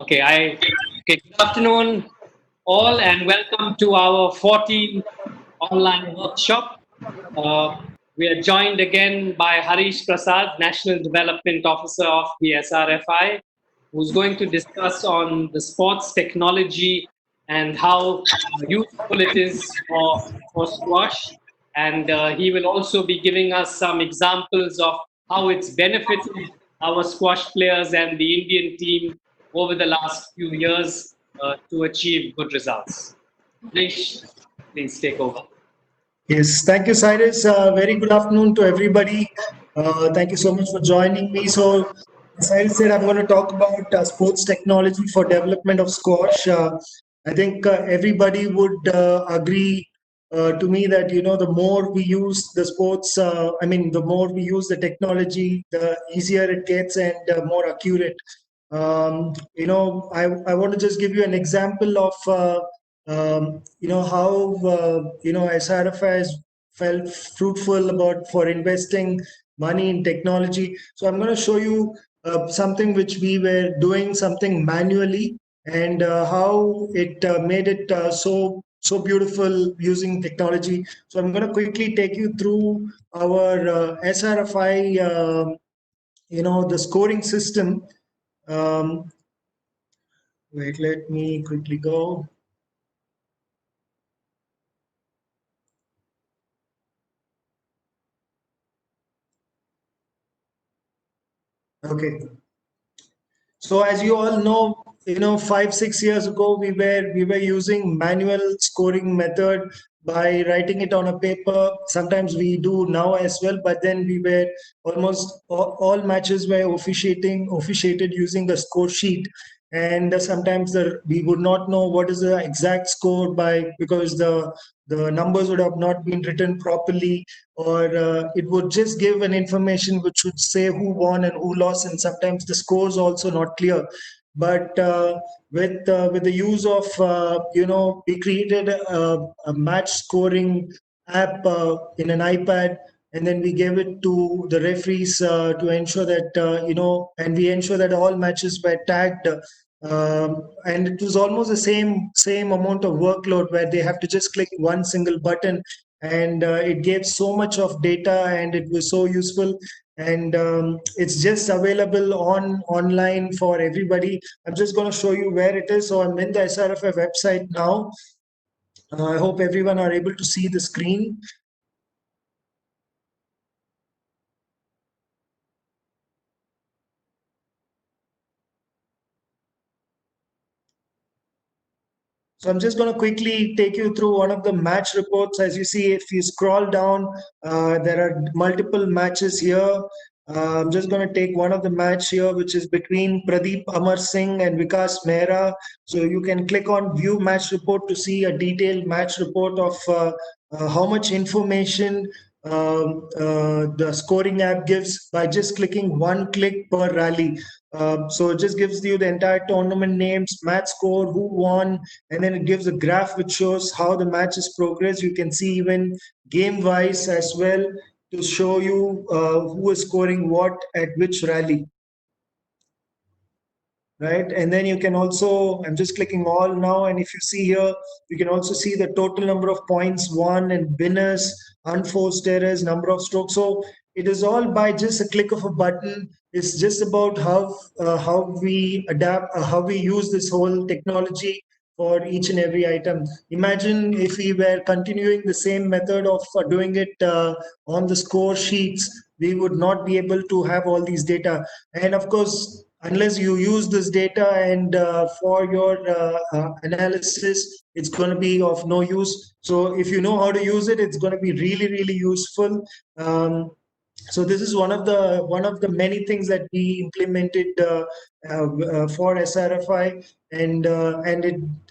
Good afternoon, all, and welcome to our 14th online workshop. We are joined again by Harish Prasad, National Development Officer of the SRFI, who's going to discuss on the sports technology and how useful it is for squash. And he will also be giving us some examples of how it's benefited our squash players and the Indian team over the last few years to achieve good results. Harish, please take over. Yes, thank you, Cyrus. Very good afternoon to everybody. Thank you so much for joining me. So, as Cyrus said, I'm going to talk about sports technology for development of squash. I think everybody would agree to me that the more we use the sports, the more we use the technology, the easier it gets and more accurate. I want to just give you an example of how SRFI has felt fruitful about for investing money in technology. So I'm going to show you something which we were doing something manually and how it made it so beautiful using technology. So I'm going to quickly take you through our SRFI, the scoring system. Wait, let me quickly go. Okay. So as you all know, 5-6 years ago we were using manual scoring method by writing it on a paper. Sometimes we do now as well, but then we were almost all matches were officiated using a score sheet, and sometimes we would not know what is the exact score because the numbers would have not been written properly, or it would just give an information which would say who won and who lost, and sometimes the scores also not clear. But with the use of we created a match scoring app in an iPad, and then we gave it to the referees to ensure that and we ensure that all matches were tagged. And it was almost the same amount of workload where they have to just click one single button, and it gave so much of data, and it was so useful. And it's just available online for everybody. I'm just going to show you where it is. So I'm in the SRFI website now. I hope everyone are able to see the screen. So I'm just going to quickly take you through one of the match reports. As you see, if you scroll down, there are multiple matches here. I'm just going to take one of the match here, which is between Pradeep Amar Singh and Vikas Mehra. So you can click on View Match Report to see a detailed match report of how much information the scoring app gives by just clicking one click per rally. So it just gives you the entire tournament names, match score, who won, and then it gives a graph which shows how the match is progressed. You can see even game wise as well to show you who is scoring what at which rally. Right, and then you can also, I'm just clicking all now, and if you see here, you can also see the total number of points won and winners, unforced errors, number of strokes. So it is all by just a click of a button. It's just about how we adapt, how we use this whole technology for each and every item. Imagine if we were continuing the same method of doing it on the score sheets, we would not be able to have all these data. And of course, unless you use this data and for your analysis, it's going to be of no use. So if you know how to use it, it's going to be really, really useful. So this is one of the many things that we implemented for SRFI, and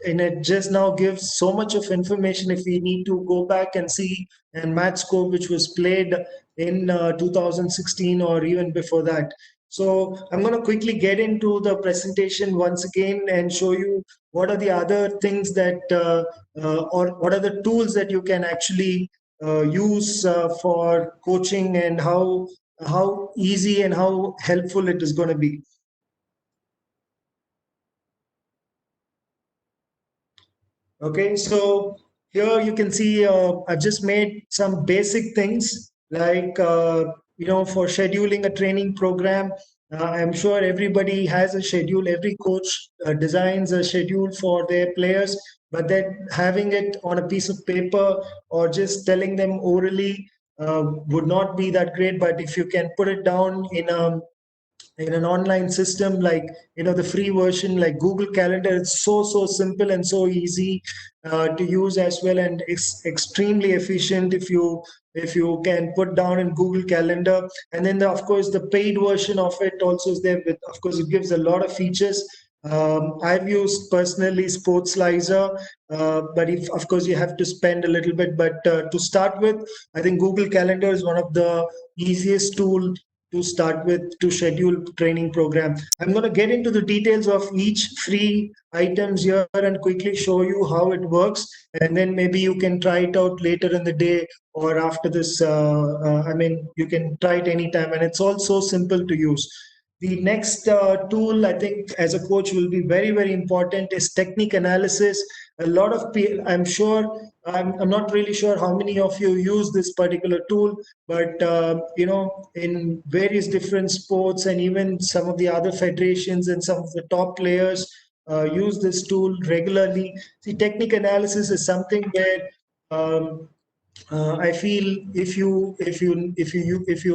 it just now gives so much of information. If we need to go back and see and match score which was played in 2016 or even before that. So I'm going to quickly get into the presentation once again and show you what are the other things that or what are the tools that you can actually use for coaching, and how easy and how helpful it is going to be. Okay, so here you can see I've just made some basic things like for scheduling a training program. I'm sure everybody has a schedule. Every coach designs a schedule for their players, but then having it on a piece of paper or just telling them orally would not be that great. But if you can put it down in an online system like the free version like Google Calendar, it's so simple and so easy to use as well, and it's extremely efficient if you can put down in Google Calendar. And then of course the paid version of it also is there with, of course, it gives a lot of features. I've used personally Sportslizer, but if of course you have to spend a little bit, but to start with, I think Google Calendar is one of the easiest tool to start with to schedule training program. I'm going to get into the details of each free items here and quickly show you how it works, and then maybe you can try it out later in the day or after this. I mean, you can try it anytime, and it's also simple to use. The next tool, I think, as a coach will be very important is technique analysis. A lot of people, I'm sure, I'm not really sure how many of you use this particular tool, but in various different sports and even some of the other federations and some of the top players use this tool regularly. See, technique analysis is something where I feel if you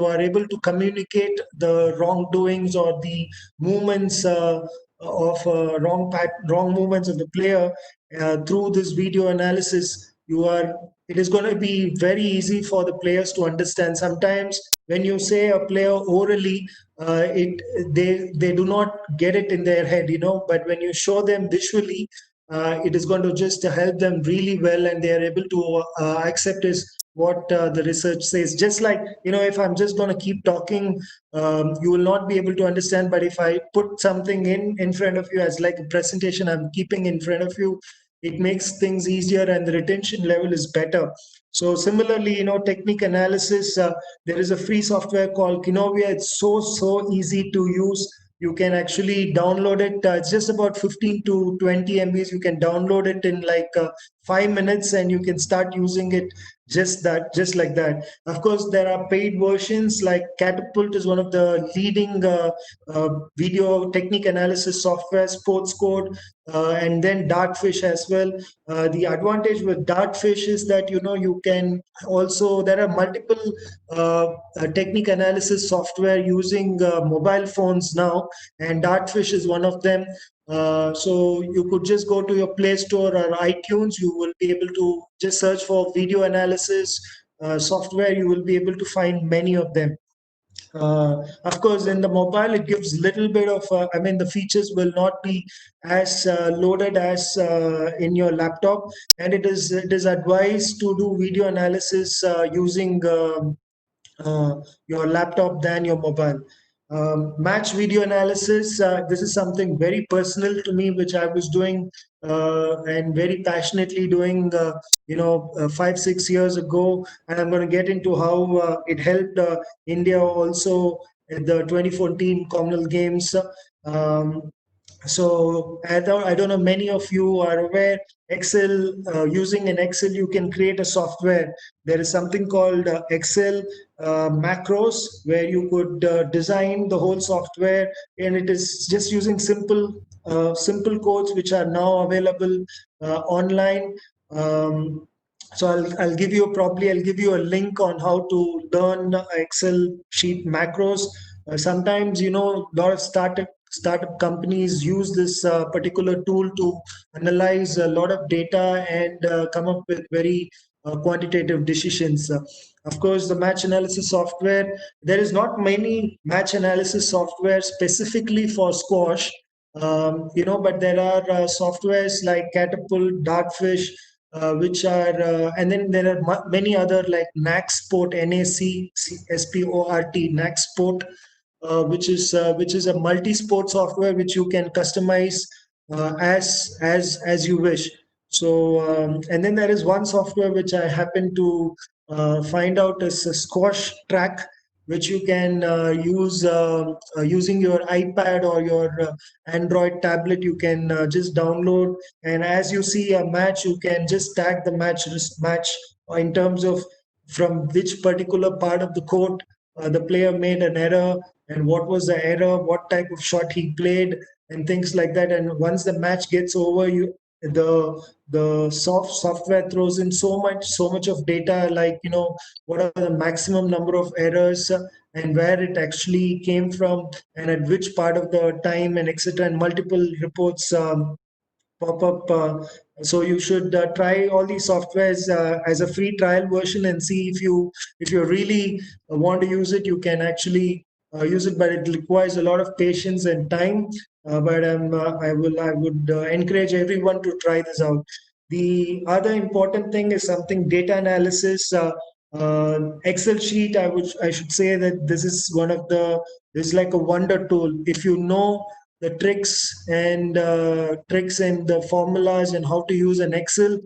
are able to communicate the wrongdoings or the movements of wrong movements of the player through this video analysis, it is going to be very easy for the players to understand. Sometimes when you say a player orally, it they do not get it in their head, but when you show them visually, it is going to just help them really well, and they are able to accept is what the research says. Just like, if I'm just going to keep talking, you will not be able to understand, but if I put something in front of you as like a presentation I'm keeping in front of you, it makes things easier and the retention level is better. So similarly, technique analysis, there is a free software called Kinovia. It's so easy to use. You can actually download it. It's just about 15 to 20 MBs. You can download it in like 5 minutes, and you can start using it just like that. Of course, there are paid versions like Catapult is one of the leading video technique analysis software, Sports Code, and then Dartfish as well. The advantage with Dartfish is that you can also, there are multiple technique analysis software using mobile phones now, and Dartfish is one of them. So you could just go to your Play Store or iTunes. You will be able to just search for video analysis software. You will be able to find many of them. Of course, in the mobile, it gives little bit of, I mean, the features will not be as loaded as in your laptop, and it is advised to do video analysis using your laptop than your mobile. Match video analysis. This is something very personal to me, which I was doing and very passionately doing, 5, 6 years ago. And I'm going to get into how it helped India also at the 2014 Commonwealth Games. Um, so I don't know, many of you are aware, Excel, using an Excel, you can create a software. There is something called Excel macros, where you could design the whole software, and it is just using simple codes which are now available online. So I'll give you a link on how to learn Excel sheet macros. Sometimes, a lot of startup companies use this particular tool to analyze a lot of data and come up with very quantitative decisions. Of course, the match analysis software, there is not many match analysis software specifically for squash, but there are softwares like Catapult, Dartfish, which are, and then there are many other like NAC Sport, NACSPORT, NAC Sport, which is a multi-sport software which you can customize as you wish. So and then there is one software which I happen to find out is a squash track, which you can use using your iPad or your Android tablet. You can just download, and as you see a match, you can just tag the match in terms of from which particular part of the court the player made an error, and what was the error, what type of shot he played, and things like that. And once the match gets over, you the software throws in so much of data, like what are the maximum number of errors, and where it actually came from, and at which part of the time, and etc. And multiple reports pop up. So you should try all these softwares as a free trial version and see if you really want to use it. You can actually use it, but it requires a lot of patience and time. But I would encourage everyone to try this out. The other important thing is something data analysis. Excel sheet. I should say that this is one of the this is like a wonder tool. If you know the tricks and the formulas and how to use an Excel,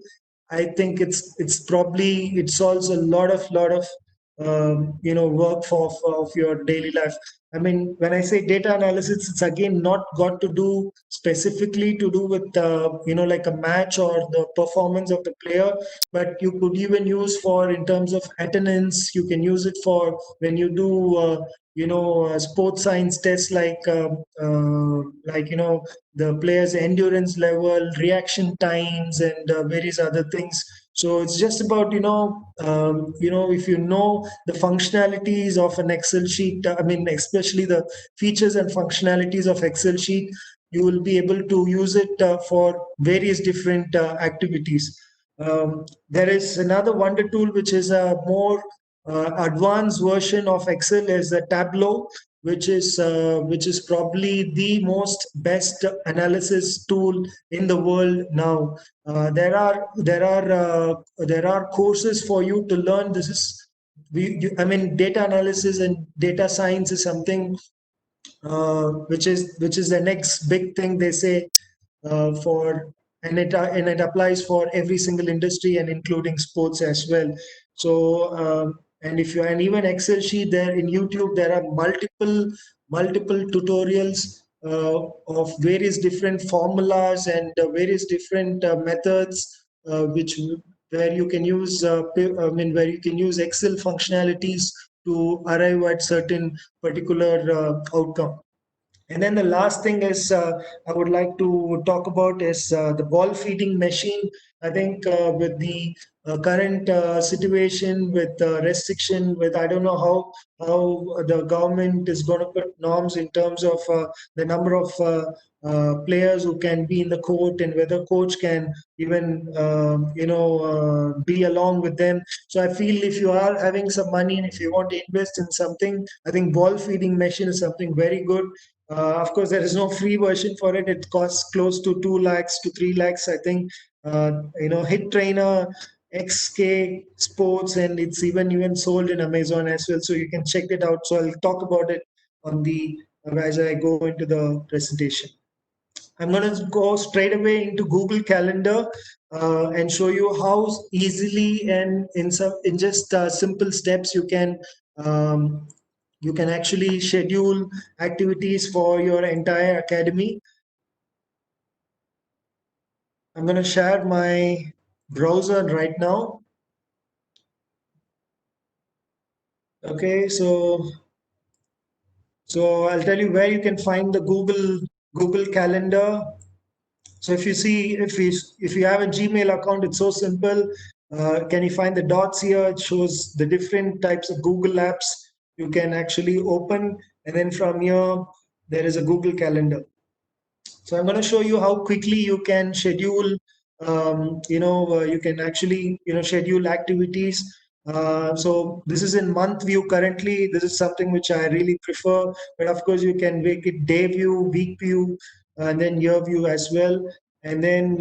I think it solves a lot of work of your daily life. I mean, when I say data analysis, it's again not got to do specifically to do with like a match or the performance of the player, but you could even use for in terms of attendance. You can use it for when you do sports science tests, like the player's endurance level, reaction times, and various other things. So it's just about if you know the functionalities of an Excel sheet. I mean, especially the features and functionalities of Excel sheet, you will be able to use it for various different activities. There is another wonder tool which is a more advanced version of Excel, is the Tableau, which is probably the most best analysis tool in the world now. There are courses for you to learn. This is I mean, data analysis and data science is something which is the next big thing, they say, for and it applies for every single industry and including sports as well. So and if you and even Excel sheet, there in YouTube there are multiple tutorials of various different formulas and various different methods which where you can use I mean, where you can use Excel functionalities to arrive at certain particular outcome. And then the last thing is I would like to talk about is the ball feeding machine. I think with the current situation with restriction, with I don't know how the government is going to put norms in terms of the number of players who can be in the court, and whether coach can even be along with them. So I feel if you are having some money and if you want to invest in something, I think ball feeding machine is something very good. Of course, there is no free version for it. It costs close to 2 lakhs to 3 lakhs, I think. Hit Trainer, XK Sports, and it's even sold in Amazon as well. So you can check it out. So I'll talk about it on the as I go into the presentation. I'm going to go straight away into Google Calendar and show you how easily and in just simple steps um, you can actually schedule activities for your entire academy. I'm going to share my browser right now. Okay, so I'll tell you where you can find the Google Calendar. So if you have a Gmail account, it's so simple. Can you find the dots here? It shows the different types of Google apps you can actually open, and then from here there is a Google Calendar. So I'm going to show you how quickly you can schedule. You can actually schedule activities. So this is in month view currently. This is something which I really prefer, but of course you can make it day view, week view, and then year view as well. And then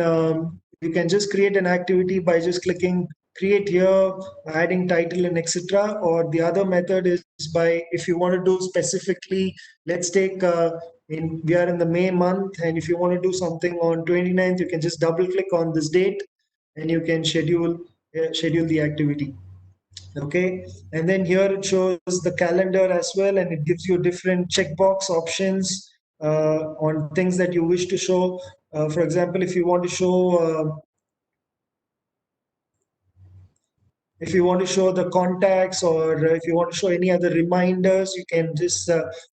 you can just create an activity by just clicking create here, adding title and etc. Or the other method is by, if you want to do specifically, let's take we are in the May month, and if you want to do something on 29th, you can just double click on this date and you can schedule the activity. Okay, and then here it shows the calendar as well, and it gives you different checkbox options on things that you wish to show. For example, if you want to show if you want to show the contacts, or if you want to show any other reminders, you can just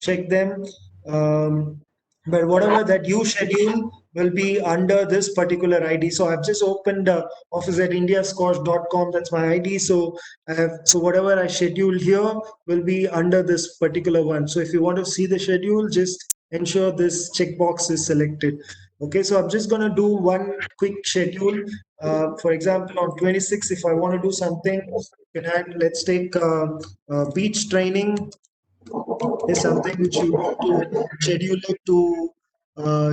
check them. Um, but whatever that you schedule will be under this particular ID. So I've just opened office at indiasquash.com. That's my ID. So so whatever I schedule here will be under this particular one. So if you want to see the schedule, just ensure this checkbox is selected. Okay, so I'm just going to do one quick schedule. For example, on 26, if I want to do something, let's take beach training is something which you want to schedule it to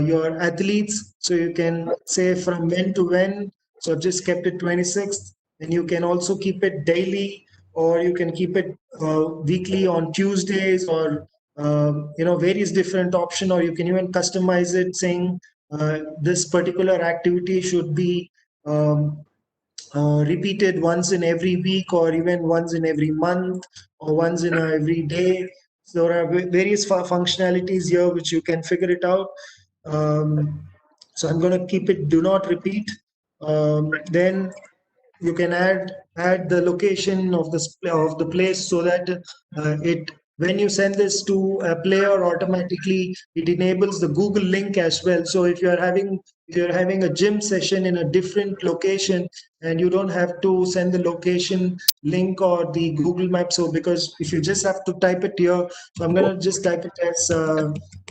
your athletes. So you can say from when to when. So I've just kept it 26th, and you can also keep it daily, or you can keep it weekly on Tuesdays, or various different option, or you can even customize it saying this particular activity should be um, repeated once in every week, or even once in every month, or once in every day. So there are various functionalities here which you can figure it out. So I'm going to keep it do not repeat. Then you can add the location of the place, so that it when you send this to a player, automatically it enables the Google link as well. So if you're having a gym session in a different location, and you don't have to send the location link or the Google map. So because if you just have to type it here, so I'm going to just type it as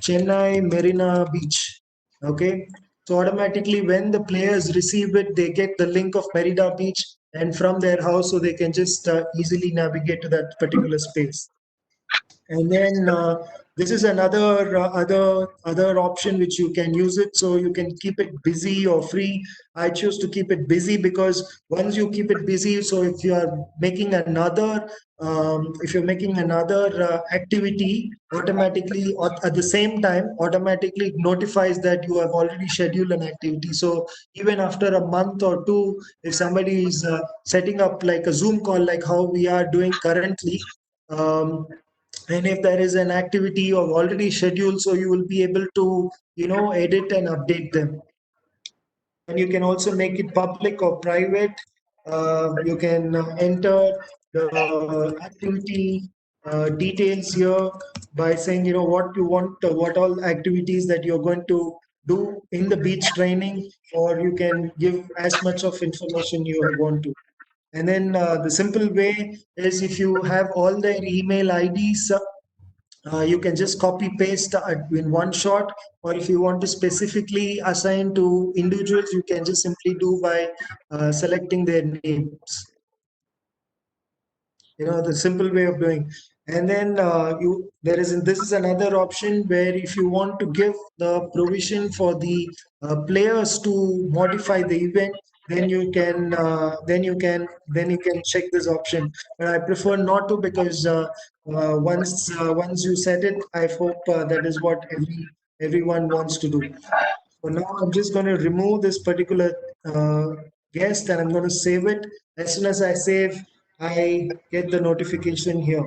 Chennai Marina Beach. Okay, so automatically, when the players receive it, they get the link of Merida Beach, and from their house, so they can just easily navigate to that particular space. And then this is another other option which you can use it, so you can keep it busy or free. I choose to keep it busy, because once you keep it busy, so if you're making another activity, automatically at the same time, automatically it notifies that you have already scheduled an activity. So even after a month or two, if somebody is setting up like a Zoom call, like how we are doing currently, um, and if there is an activity you have already scheduled, so you will be able to edit and update them. And you can also make it public or private. You can enter the activity details here by saying what you want, what all activities that you're going to do in the beach training, or you can give as much of information you want to. And then the simple way is, if you have all their email IDs, you can just copy paste in one shot, or if you want to specifically assign to individuals, you can just simply do by selecting their names. The simple way of doing. And then this is another option, where if you want to give the provision for the players to modify the event, then you can check this option. But I prefer not to, because once you set it, I hope that is what everyone wants to do. So now I'm just going to remove this particular guest, and I'm going to save it. As soon as I save, I get the notification here.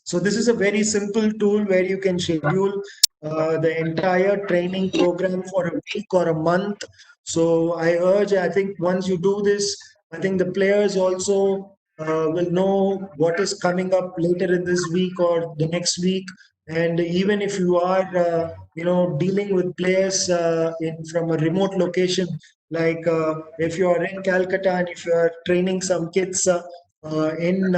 So this is a very simple tool where you can schedule the entire training program for a week or a month. So I think once you do this, I think the players also will know what is coming up later in this week or the next week. And even if you are, dealing with players from a remote location, like if you are in Calcutta, and if you are training some kids in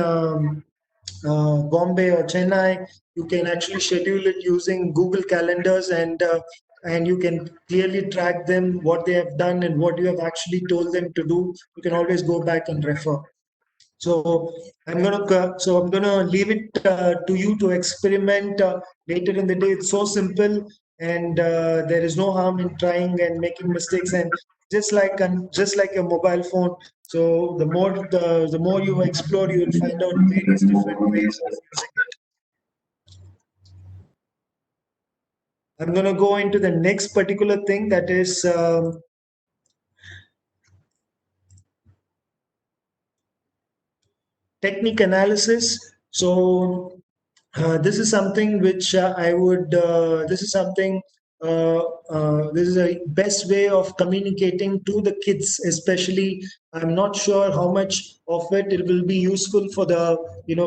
Bombay or Chennai, you can actually schedule it using Google calendars, and you can clearly track them, what they have done and what you have actually told them to do. You can always go back and refer. So I'm gonna leave it to you to experiment later in the day. It's so simple, and there is no harm in trying and making mistakes. And just like your mobile phone, so the more you explore, you will find out various different ways of using it. I'm gonna go into the next particular thing, that is Technic analysis. So this is something which I would. This is something. This is a best way of communicating to the kids, especially. I'm not sure how much of it will be useful for the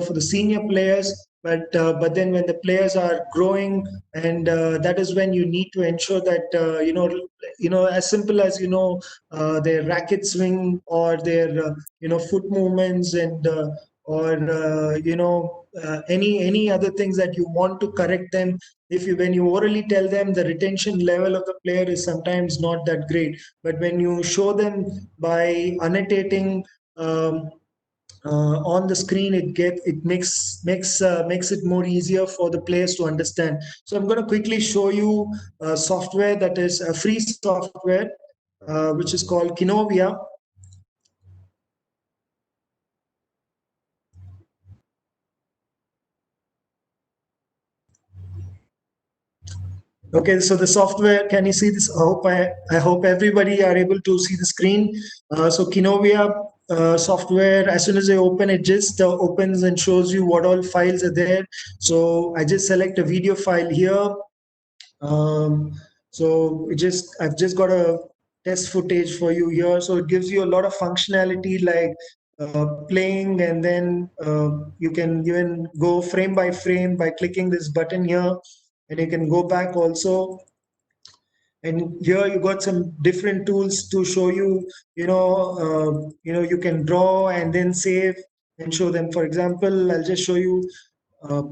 for the senior players, but then when the players are growing, and that is when you need to ensure that as simple as their racket swing or their foot movements and or any other things that you want to correct them. If you when you orally tell them, the retention level of the player is sometimes not that great, but when you show them by annotating on the screen, it makes it more easier for the players to understand. So I'm going to quickly show you software that is a free software which is called Kinovia. Okay, so the software, can you see this? I hope everybody are able to see the screen. So Kinovia software, as soon as I open it, just opens and shows you what all files are there. So I just select a video file here. Um, I've just got a test footage for you here. So it gives you a lot of functionality like playing, and then you can even go frame by frame by clicking this button here, and you can go back also. And here you got some different tools to show you. You can draw and then save and show them. For example, I'll just show you. Uh,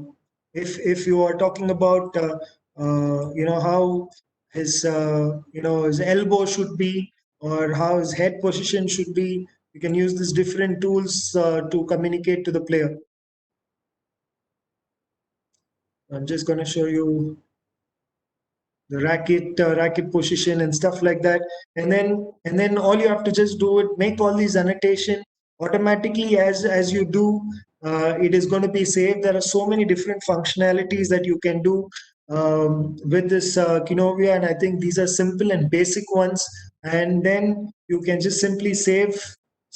if you are talking about how his elbow should be, or how his head position should be, you can use these different tools to communicate to the player. I'm just going to show you the racket position and stuff like that. And then all you have to just do it, make all these annotation automatically. As you do, it is going to be saved. There are so many different functionalities that you can do with this Kinovia, and I think these are simple and basic ones. And then you can just simply save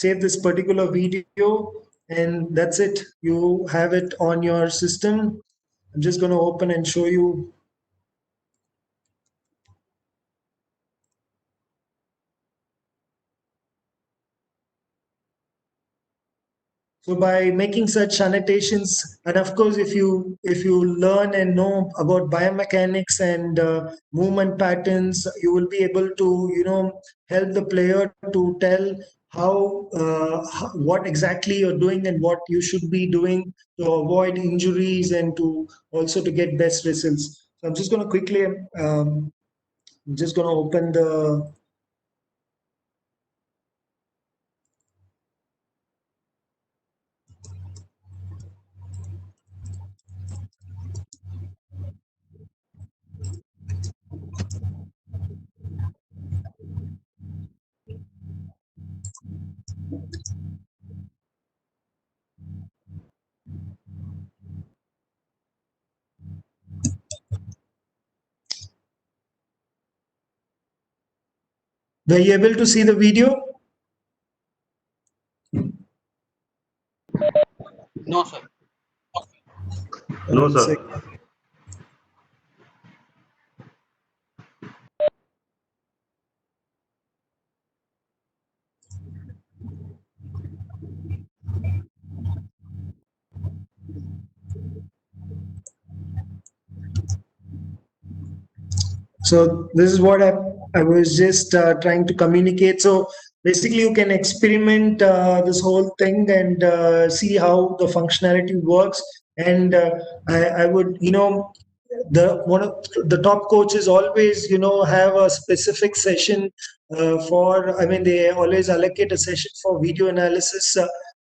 this particular video, and that's it. You have it on your system. I'm just going to open and show you. So by making such annotations, and of course, if you learn and know about biomechanics and movement patterns, you will be able to help the player to tell what exactly you're doing and what you should be doing to avoid injuries and to also to get best results. So I'm just going to quickly I'm just going to open the. Were you able to see the video? No, sir. No, One sir. sec. So this is what I was just trying to communicate. So basically, you can experiment this whole thing and see how the functionality works. And I would, the one of the top coaches always, have a specific session for. I mean, they always allocate a session for video analysis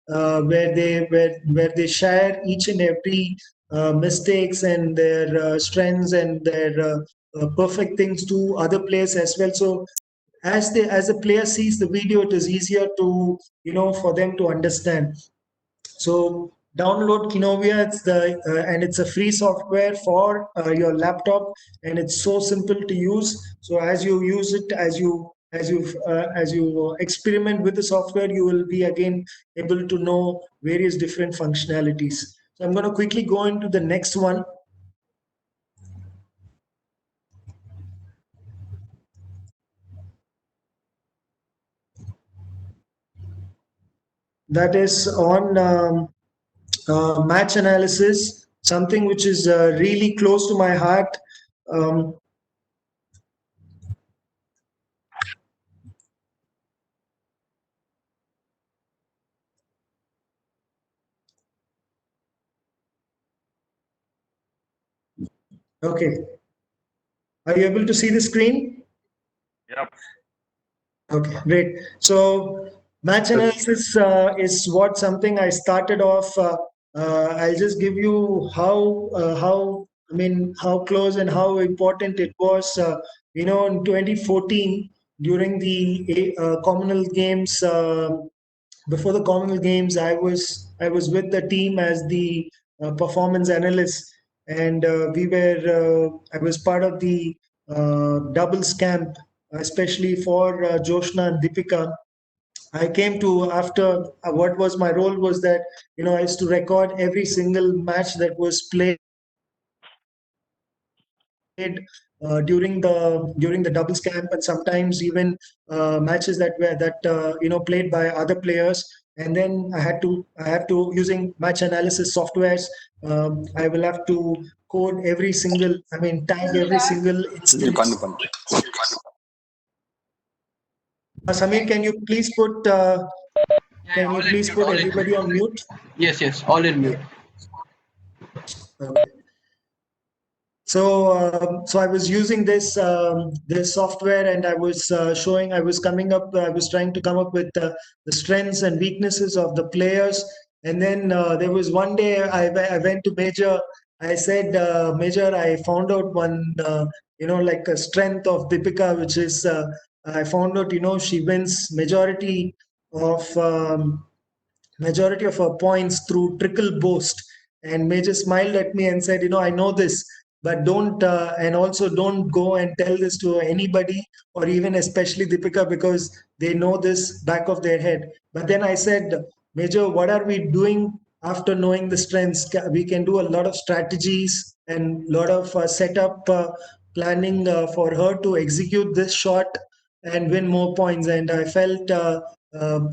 where they share each and every mistakes and their strengths and their perfect things to other players as well. So as a player sees the video, it is easier to for them to understand. So download Kinovia. And it's a free software for your laptop, and it's so simple to use. So as you use it, as you as you experiment with the software, you will be again able to know various different functionalities. So I'm going to quickly go into the next one. That is on match analysis, something which is really close to my heart. Um, okay, are you able to see the screen? Yep. Okay, great. So match analysis is what something I started off. I'll just give you how I mean how close and how important it was. In 2014 during the Commonwealth Games. Before the Commonwealth Games, I was with the team as the performance analyst, and I was part of the doubles camp, especially for Joshna and Deepika. I came to after what was my role was that I used to record every single match that was played during the doubles camp, and sometimes even matches that were played by other players. And then I have to using match analysis softwares. I will have to code every single, I mean tag every single instance. Samir, Yeah, can all you in please mute, put all in everybody mute. on mute? Yes, all in mute. Okay. So I was using this software, and I was coming up, I was trying to come up with the strengths and weaknesses of the players. And then there was one day I went to Major. I said, Major, I found out one, like a strength of Deepika, which is I found out, she wins of um, majority of her points through trickle boast. And Major smiled at me and said, I know this, but and also don't go and tell this to anybody, or even especially Deepika, because they know this back of their head. But then I said, Major, what are we doing after knowing the strengths? We can do a lot of strategies and a lot of setup planning for her to execute this shot and win more points. And I felt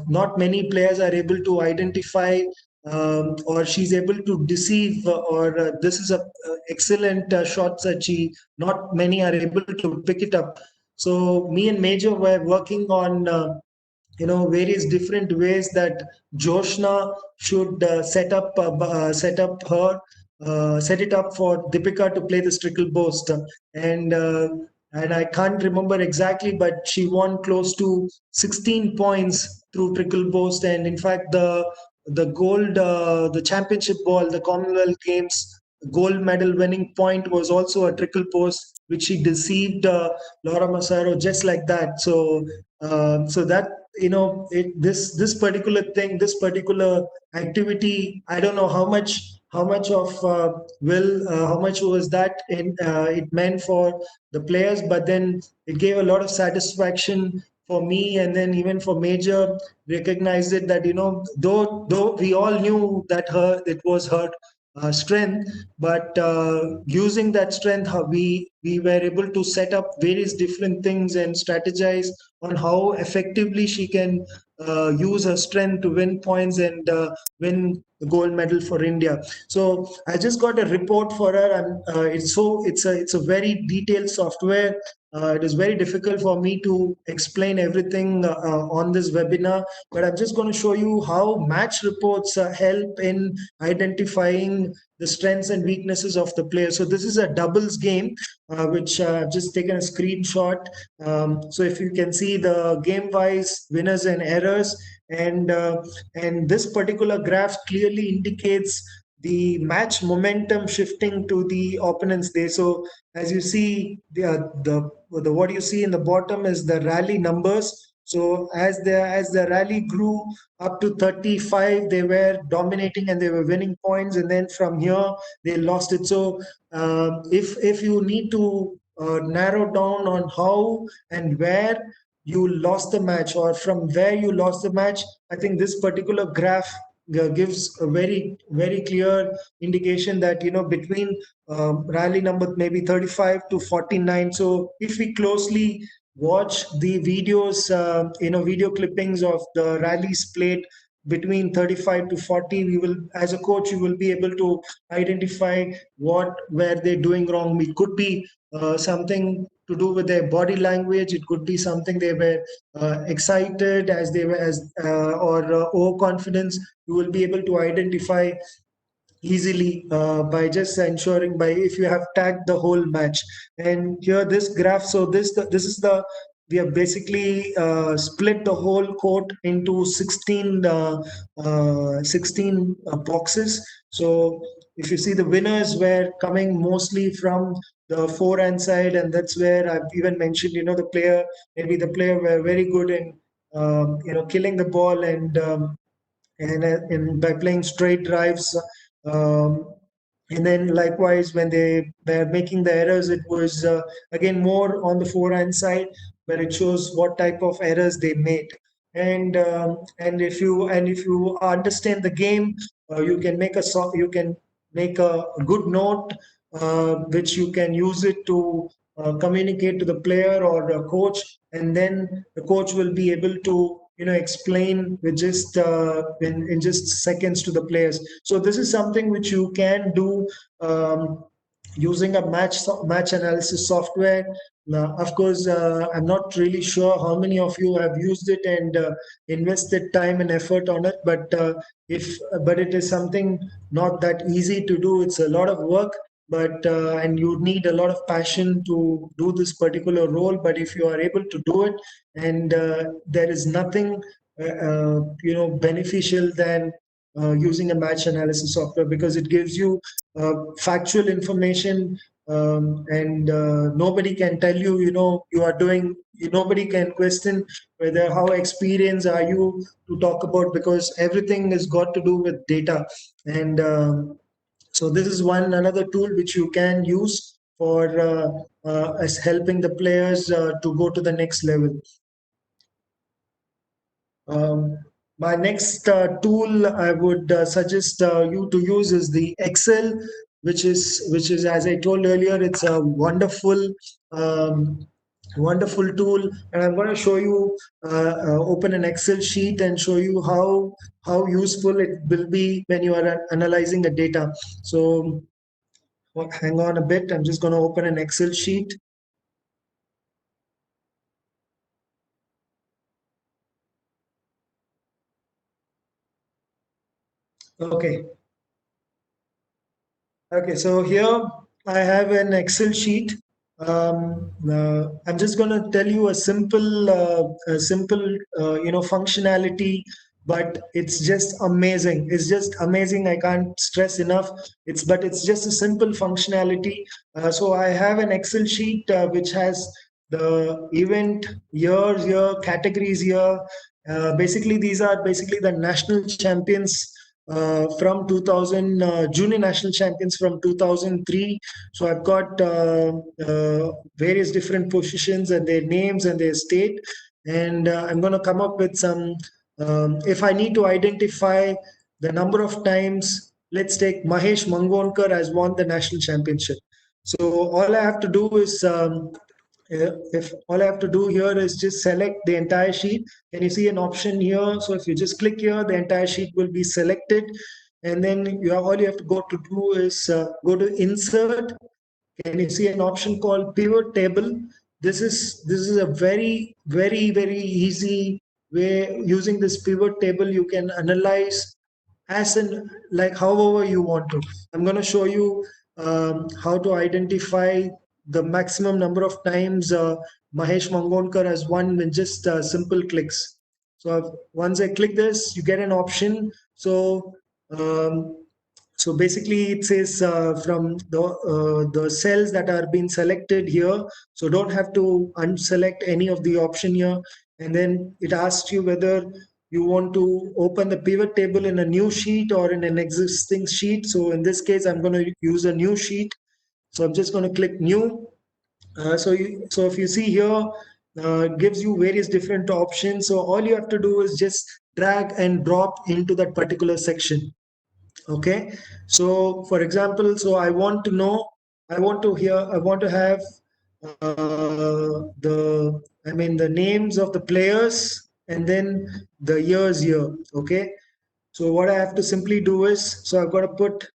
not many players are able to identify, or she's able to deceive, or this is a excellent shot that she not many are able to pick it up. So me and Major were working on various different ways that Joshna should set it up for Deepika to play the trickle boast. And I can't remember exactly, but she won close to 16 points through trickle boast. And in fact, the championship ball, the Commonwealth Games gold medal winning point was also a trickle post, which she deceived Laura Massaro just like that. So that this particular thing, this particular activity, I don't know how much of how much was that it meant for the players, but then it gave a lot of satisfaction for me, and then even for Major recognized it that though we all knew that her it was her strength, but using that strength, we were able to set up various different things and strategize on how effectively she can use her strength to win points and win the gold medal for India. So I just got a report for her, and it's a very detailed software. It is very difficult for me to explain everything on this webinar, but I'm just going to show you how match reports help in identifying the strengths and weaknesses of the player. So this is a doubles game, which I've just taken a screenshot. So if you can see the game-wise winners and errors, and this particular graph clearly indicates the match momentum shifting to the opponent's day. So as you see, the what you see in the bottom is the rally numbers. So as the rally grew up to 35, they were dominating and they were winning points, and then from here they lost it. So if you need to narrow down on how and where you lost the match or from where you lost the match. I think this particular graph gives a very clear indication that between rally number maybe 35 to 49. So if we closely watch the videos, video clippings of the rallies played between 35 to 40, we will, as a coach, you will be able to identify what were they doing wrong. It could be something to do with their body language. It could be something they were excited as they were as or overconfidence. You will be able to identify easily by just ensuring by if you have tagged the whole match. And here this graph, so this is the we have basically split the whole court into 16 boxes. So if you see, the winners were coming mostly from the forehand side, and that's where I've even mentioned, the player were very good in killing the ball, and by playing straight drives. Um, and then likewise, when they were making the errors, it was again more on the forehand side, where it shows what type of errors they made. And if you understand the game, you can make a good note, which you can use it to communicate to the player or the coach, and then the coach will be able to explain with just in just seconds to the players. So this is something which you can do using a match analysis software. Now, of course, I'm not really sure how many of you have used it and invested time and effort on it, but it is something not that easy to do. It's a lot of work, but and you need a lot of passion to do this particular role. But if you are able to do it, and there is nothing beneficial than using a match analysis software, because it gives you factual information, and nobody can tell you, you are doing, nobody can question whether how experienced are you to talk about, because everything is got to do with data. And so this is another tool which you can use for as helping the players to go to the next level. My next tool I would suggest you to use is the Excel, which is, as I told earlier, it's a wonderful tool. And I'm going to show you open an Excel sheet and show you how useful it will be when you are analyzing the data. So hang on a bit. I'm just going to open an Excel sheet. Okay. Okay, so here I have an Excel sheet. I'm just going to tell you a simple functionality, but it's just amazing. It's just amazing. I can't stress enough. It's just a simple functionality. So I have an Excel sheet which has the event years here, categories here. Basically, these are basically the national champions from 2000, junior national champions from 2003. So I've got various different positions and their names and their state, and I'm going to come up with some. If I need to identify the number of times, let's take Mahesh Mangonkar has won the national championship. So all I have to do is if all I have to do here is just select the entire sheet. Can you see an option here? So if you just click here, the entire sheet will be selected. And then all you have to go to do is go to insert. Can you see an option called pivot table? This is a very easy way. Using this pivot table, you can analyze as in like however you want to. I'm going to show you how to identify the maximum number of times Mahesh Mangonkar has won with just simple clicks. So once I click this, you get an option. Um, so basically, it says from the cells that are being selected here. So don't have to unselect any of the option here, and then it asks you whether you want to open the pivot table in a new sheet or in an existing sheet. So in this case, I'm going to use a new sheet. So I'm just going to click new. So if you see here, gives you various different options. So all you have to do is just drag and drop into that particular section. Okay. So for example, so I want to know, I want to have the names of the players and then the years here. Okay. So what I have to simply do is, so I've got to put,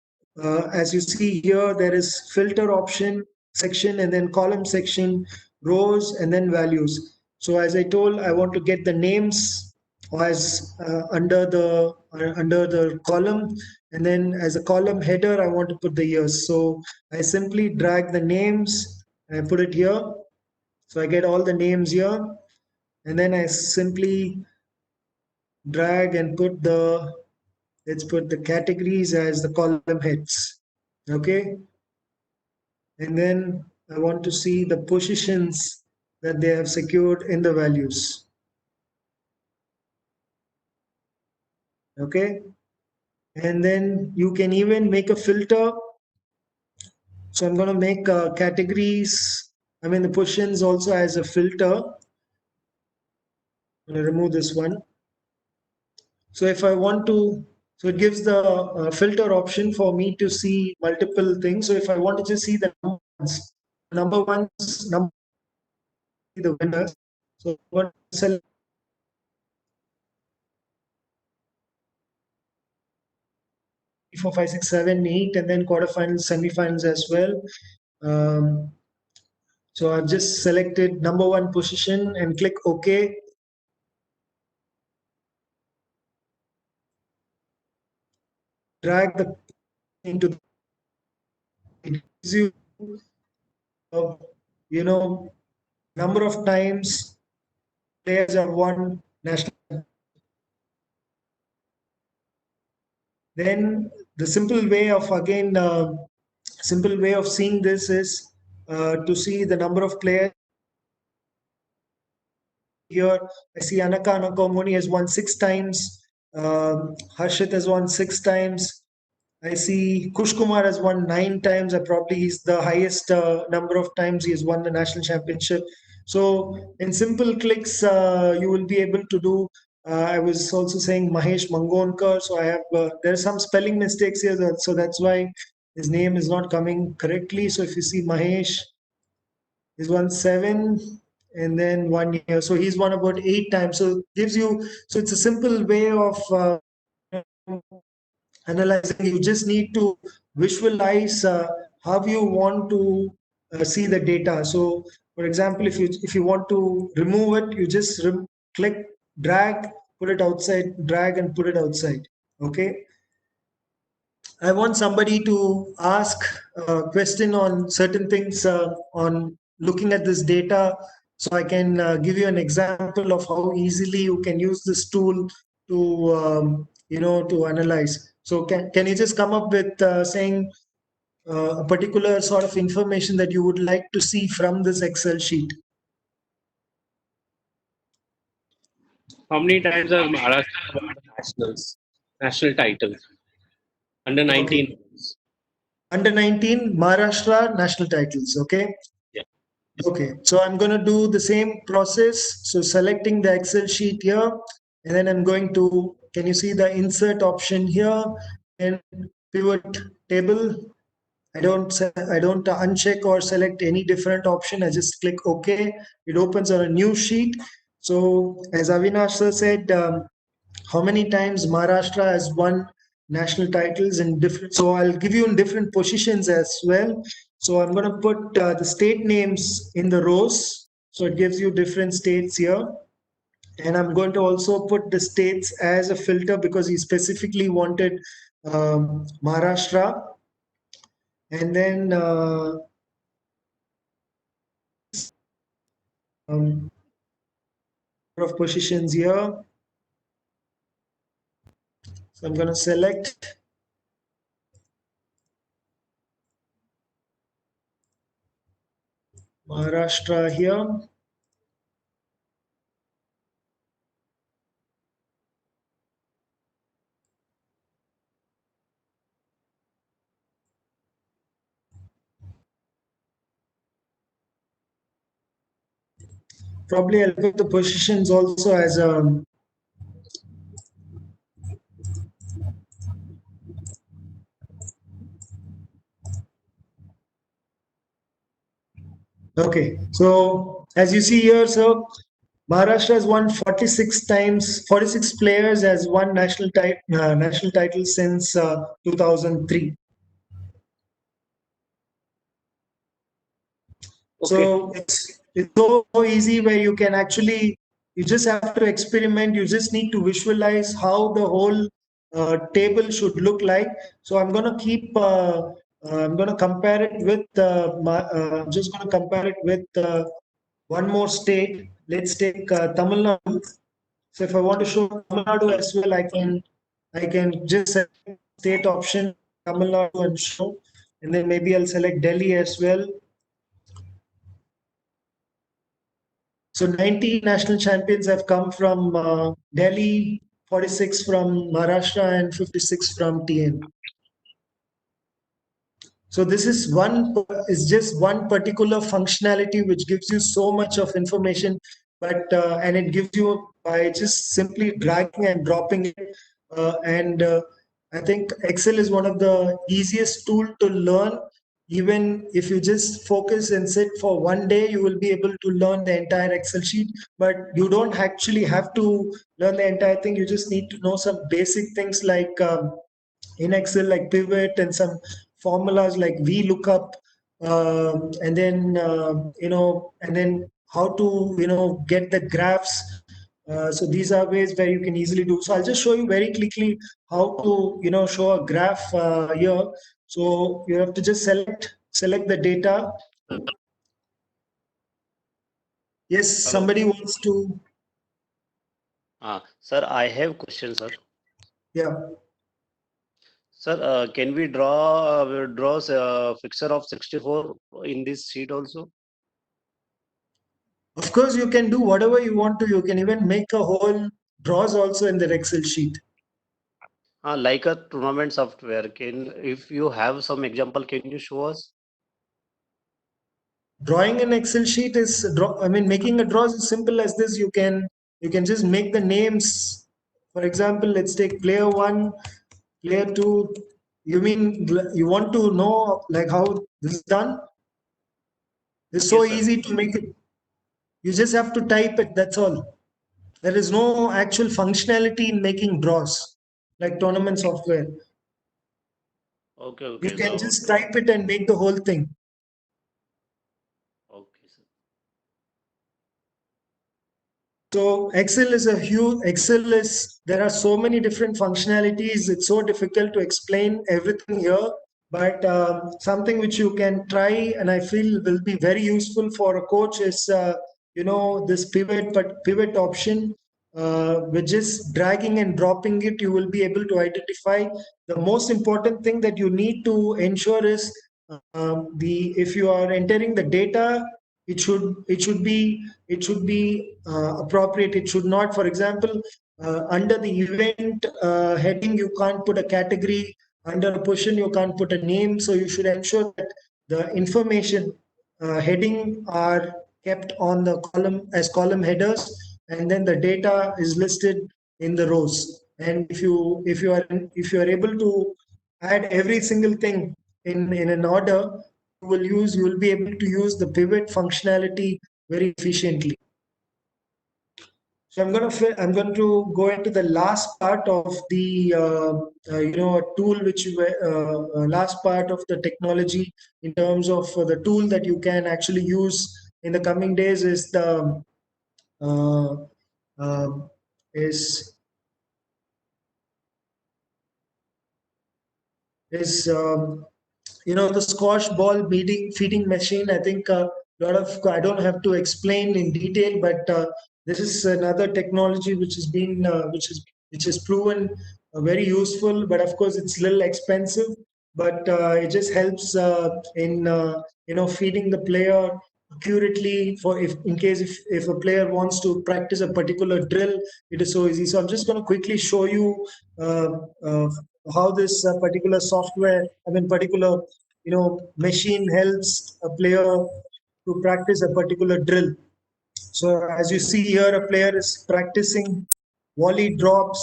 as you see here, there is filter option section and then column section, rows and then values. So as I told, I want to get the names as under the column, and then as a column header, I want to put the years. So I simply drag the names and I put it here. So I get all the names here, and then I simply drag and put the, let's put the categories as the column heads. Okay. And then I want to see the positions that they have secured in the values. Okay. And then you can even make a filter. So I'm going to make categories, the positions also as a filter. I'm going to remove this one. So if I want to, so it gives the filter option for me to see multiple things. So if I want to just see the number the winners. So I'm going to select 4, 5, 6, 7, 8, and then quarterfinals, semifinals as well. Um, so I've just selected number one position and click OK. Drag the into the, it gives you uh, number of times players have won national. Then the simple way of seeing this is to see the number of players. Here I see Anaka Anakomoni has won 6 times. Harshit has won 6 times. I see Kushkumar has won 9 times. Probably he's the highest number of times he has won the national championship. So in simple clicks, you will be able to do. I was also saying Mahesh Mangonkar. So I have there are some spelling mistakes here, so that's why his name is not coming correctly. So if you see Mahesh, he's won 7 and then 1 year. So he's won about 8 times. So it gives you. So it's a simple way of analyzing. You just need to visualize how you want to see the data. So for example, if you want to remove it, you just click, drag, put it outside, drag and put it outside. Okay. I want somebody to ask a question on certain things on looking at this data, so I can give you an example of how easily you can use this tool to to analyze. So can you just come up with saying a particular sort of information that you would like to see from this Excel sheet? How many times have Maharashtra won the national titles? Under 19. Okay. Under 19 Maharashtra national titles. Okay. Yeah. Okay, so I'm going to do the same process. So selecting the Excel sheet here, and then I'm going to, can you see the insert option here and pivot table? I don't uncheck or select any different option. I just click OK. It opens on a new sheet. So as Avinash sir said, how many times Maharashtra has won national titles in different. So I'll give you in different positions as well. So I'm going to put the state names in the rows. So it gives you different states here. And I'm going to also put the states as a filter because he specifically wanted Maharashtra. And then number of positions here. So I'm going to select Maharashtra here. Probably I'll put the positions also as a. Okay, so as you see here, so Maharashtra has won 46 times, 46 players has won national title since 2003. Okay. So it's so easy where you can actually, you just have to experiment. You just need to visualize how the whole table should look like. So I'm gonna compare it with I'm just gonna compare it with one more state. Let's take Tamil Nadu. So if I want to show Tamil Nadu as well, I can just select state option Tamil Nadu and show, and then maybe I'll select Delhi as well. So 90 national champions have come from Delhi, 46 from Maharashtra, and 56 from TN. So this is just one particular functionality which gives you so much of information, but and it gives you by just simply dragging and dropping it. And I think Excel is one of the easiest tool to learn. Even if you just focus and sit for one day, you will be able to learn the entire Excel sheet. But you don't actually have to learn the entire thing. You just need to know some basic things like in Excel, like pivot and some formulas like VLOOKUP, and then and then how to get the graphs. So these are ways where you can easily do. So I'll just show you very quickly how to show a graph here. So you have to just select the data. Yes, Hello. somebody wants to. Sir, I have question, sir. Yeah, Sir, can we draw a fixture of 64 in this sheet also? of course you can do whatever you want to. You can even make a whole draws also in the Excel sheet. Like a tournament software. If you have some example, can you show us? Drawing an Excel sheet is I mean making a draw is as simple as this. You can just make the names. For example, let's take player one, player two. You mean you want to know like how this is done? It's so Yes, sir. easy to make it. You just have to type it, that's all. There is no actual functionality in making draws like tournament software. Okay, You okay, can sir. just Okay, type it and make the whole thing. okay, sir. So Excel is, there are so many different functionalities. It's so difficult to explain everything here, but something which you can try and I feel will be very useful for a coach is, this pivot option. With just dragging and dropping it, you will be able to identify the most important thing that you need to ensure is if you are entering the data, it should be appropriate. It should not, for example, under the event heading, you can't put a category. Under a position, you can't put a name. So you should ensure that the information heading are kept on the column as column headers, and then the data is listed in the rows. And if you are able to add every single thing in an order, you will be able to use the pivot functionality very efficiently. So I'm going to go into the last part of the tool last part of the technology in terms of the tool that you can actually use in the coming days is the uh, um is is the squash ball beading feeding machine. I think a lot of, I don't have to explain in detail, but this is another technology which has been which is proven very useful, but of course it's a little expensive. But it just helps in feeding the player accurately, for if a player wants to practice a particular drill, it is so easy. So I'm just going to quickly show you uh, uh, how this particular software, I mean, particular machine helps a player to practice a particular drill. So as you see here, a player is practicing volley drops.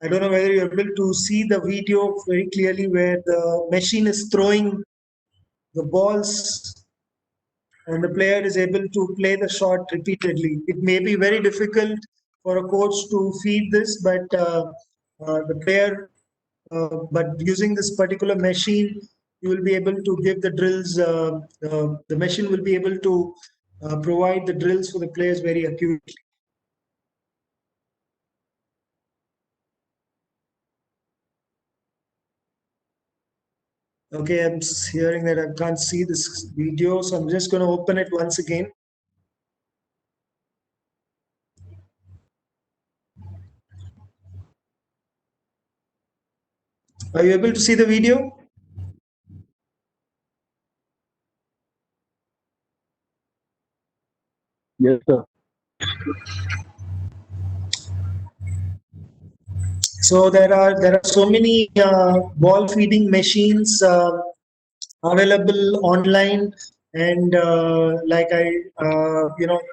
I don't know whether you're able to see the video very clearly where the machine is throwing the balls and the player is able to play the shot repeatedly. It may be very difficult for a coach to feed this, but using this particular machine, you will be able to give the drills. The machine will be able to provide the drills for the players very accurately. Okay, I'm hearing that I can't see this video, so I'm just going to open it once again. Are you able to see the video? Yes, sir. So there are so many ball feeding machines available online, and like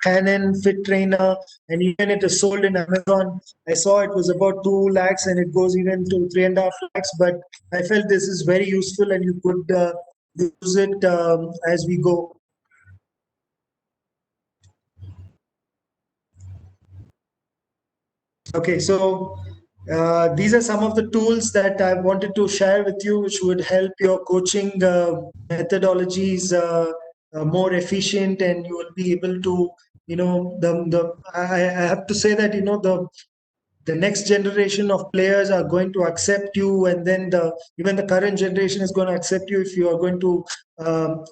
Canon Fit Trainer, and even it is sold in Amazon. I saw it was about 2 lakhs, and it goes even to 3.5 lakhs. But I felt this is very useful, and you could use it as we go. Okay, so these are some of the tools that I wanted to share with you, which would help your coaching methodologies more efficient, and you will be able to, I have to say that, the next generation of players are going to accept you, and then even the current generation is going to accept you if you are going to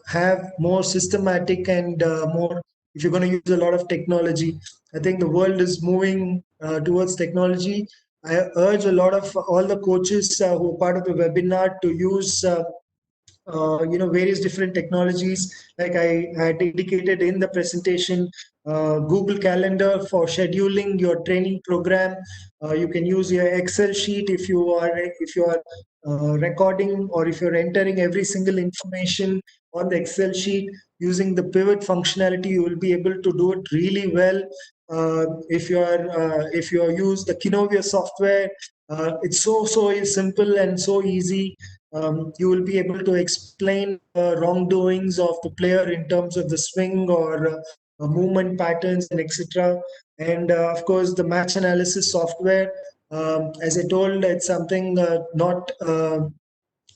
have more systematic and more, if you're going to use a lot of technology. I think the world is moving towards technology. I urge a lot of all the coaches who are part of the webinar to use various different technologies, like I had indicated in the presentation. Google Calendar for scheduling your training program. You can use your Excel sheet if you are recording, or if you're entering every single information on the Excel sheet using the pivot functionality. You will be able to do it really well. If you use the Kinovia software, it's so simple and so easy. You will be able to explain wrongdoings of the player in terms of the swing or movement patterns and etc. And of course, the match analysis software. As I told, it's something not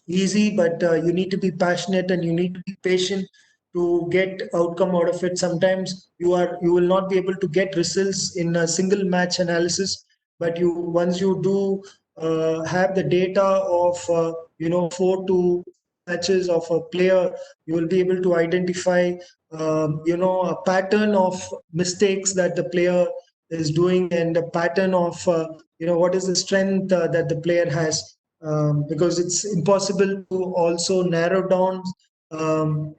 easy, but you need to be passionate and you need to be patient to get outcome out of it. Sometimes you will not be able to get results in a single match analysis, but once you do have the data of 4 to matches of a player, you will be able to identify a pattern of mistakes that the player is doing, and a pattern of what is the strength that the player has, because it's impossible to also narrow down um,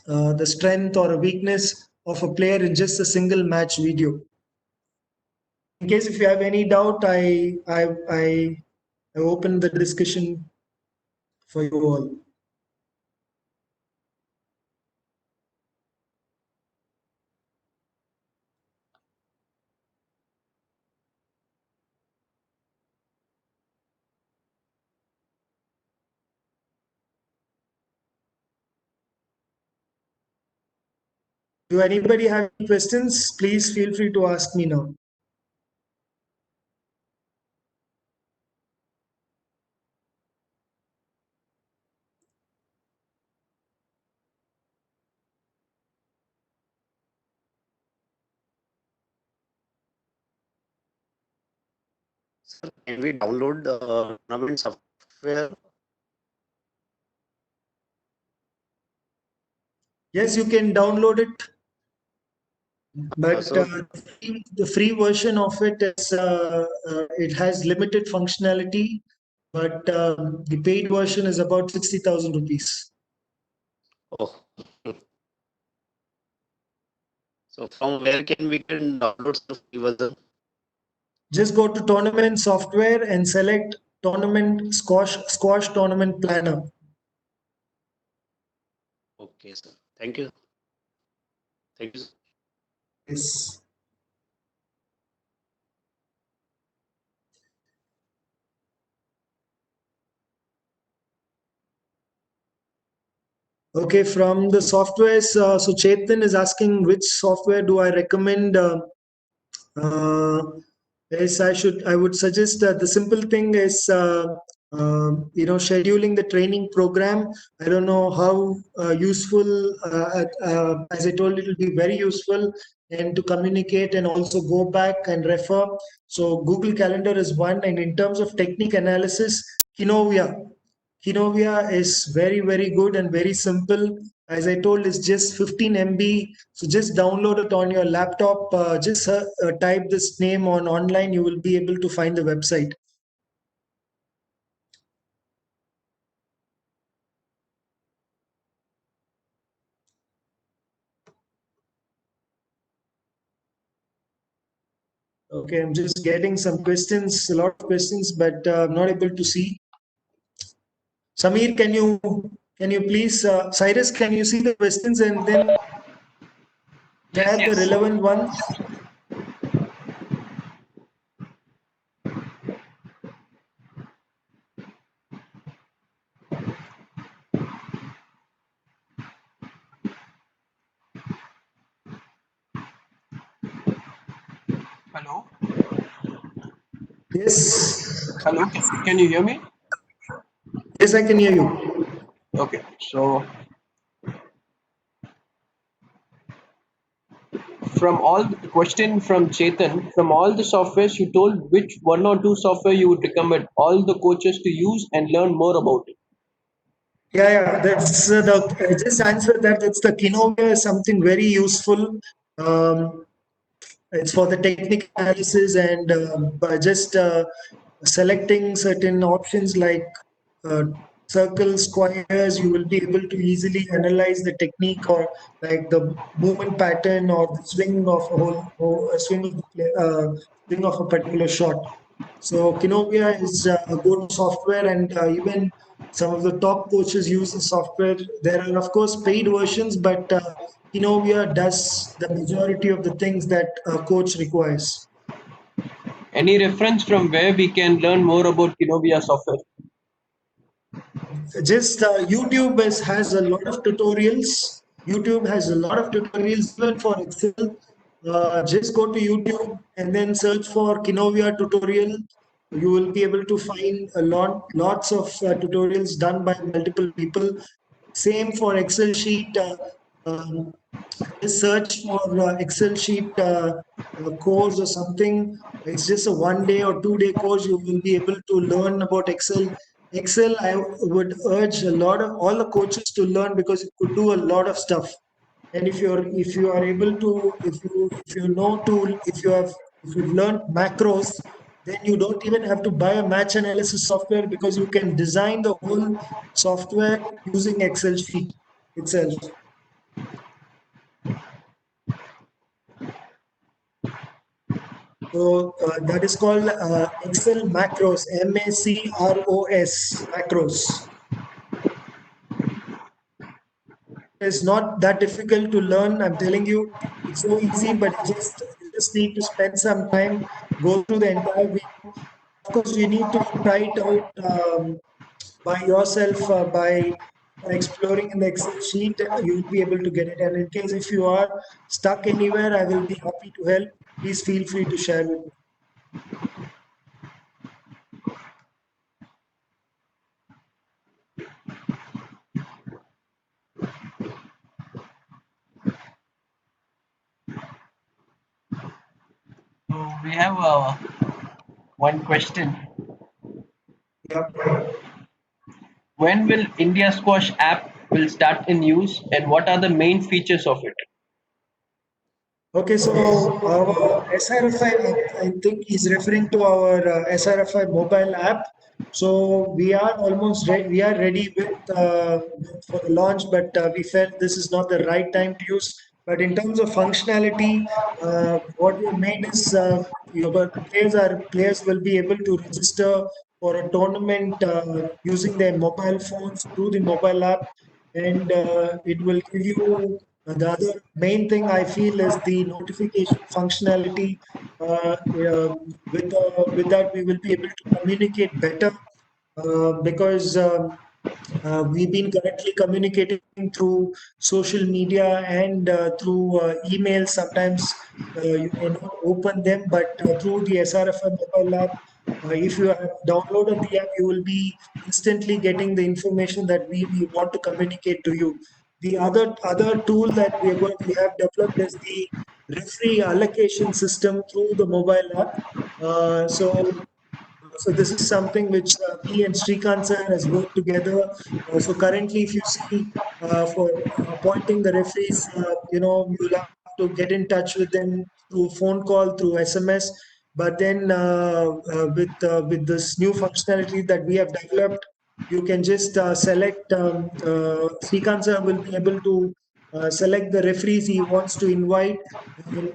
the strength or a weakness of a player in just a single match video. In case if you have any doubt, I open the discussion for you all. Do anybody have any questions? Please feel free to ask me now. Sir, can we download tournament software? Yes, you can download it, but So the free version of it is it has limited functionality, but the paid version is about 60,000 rupees. oh, so from where can download the free version? Just go to tournament software and select tournament squash tournament planner. Okay, sir. Thank you. Thank you. Yes. Okay, from the softwares, so Chetan is asking which software do I recommend? Uh, yes, I would suggest the simple thing is, scheduling the training program. I don't know how useful, as I told, it will be very useful and to communicate and also go back and refer. So Google Calendar is one, and in terms of technique analysis, Kinovia. Kinovia is very, very good and very simple. As I told, it's just 15 MB. So just download it on your laptop. Just type this name on online. You will be able to find the website. Okay, I'm just getting some questions, a lot of questions, but I'm not able to see. Samir, can you please, Cyrus, can you see the questions and then Yes, share the yes. relevant ones? Hello? Yes, Hello? Can you hear me? yes, I can hear you. Okay. So from all the question from Chetan, from all the softwares you told, which one or two software you would recommend all the coaches to use and learn more about it? Yeah, that's I just answered that. It's the Kinovia is something very useful. Um, it's for the technical analysis and by just selecting certain options like uh, circles, squares, you will be able to easily analyze the technique or like the movement pattern or the swing of a whole or a swing of swing of a particular shot. So Kinovia is a good software, and even some of the top coaches use the software. There are of course paid versions, but Kinovia does the majority of the things that a coach requires. Any reference from where we can learn more about Kinovia software? Just YouTube has a lot of tutorials. YouTube has a lot of tutorials even for Excel. Just go to YouTube and then search for Kinovia tutorial. You will be able to find lots of tutorials done by multiple people. Same for Excel sheet. Um, just search for Excel sheet course or something. It's just a 1 day or 2 day course. You will be able to learn about Excel. Excel, I would urge a lot of all the coaches to learn because it could do a lot of stuff. And if you are able to if you know to if you've learned macros, then you don't even have to buy a match analysis software because you can design the whole software using Excel sheet itself. So that is called Excel macros, macros. It's not that difficult to learn. I'm telling you, it's so easy, but you just need to spend some time, go through the entire video. Of course, you need to try it out by yourself by exploring in the Excel sheet. You'll be able to get it. And in case if you are stuck anywhere, I will be happy to help. Please feel free to share with me. So we have one question. Yeah. When will India Squash app will start in use and what are the main features of it? Okay, so our SRFI, I think he's referring to our SRFI mobile app. So we are almost ready. We are ready for the launch, but we felt this is not the right time to use. But in terms of functionality, what we have made is players will be able to register for a tournament using their mobile phones through the mobile app, and it will give you The other main thing I feel is the notification functionality. With that, we will be able to communicate better because we've been currently communicating through social media and through email. Sometimes you may not open them, but through the SRFI mobile app, if you have downloaded the app, you will be instantly getting the information that we want to communicate to you. The other tool that we have developed is the referee allocation system through the mobile app. So this is something which me and Srikanth sir has worked together. So currently, if you see for appointing the referees, you'll have to get in touch with them through phone call, through SMS. But then with this new functionality that we have developed, you can just select. Srikanth sir will be able to select the referees he wants to invite, and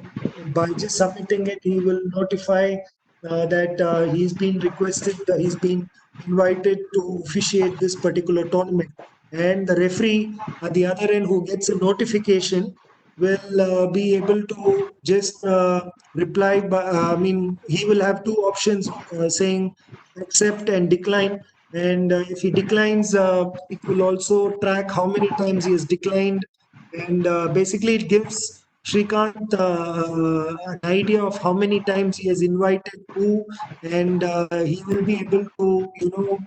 by just submitting it, he will notify that he's been requested, he's been invited to officiate this particular tournament. And the referee at the other end who gets a notification will be able to just reply. I mean, he will have two options saying accept and decline. And if he declines, it will also track how many times he has declined. And basically, it gives Shrikant an idea of how many times he has invited who, and he will be able to,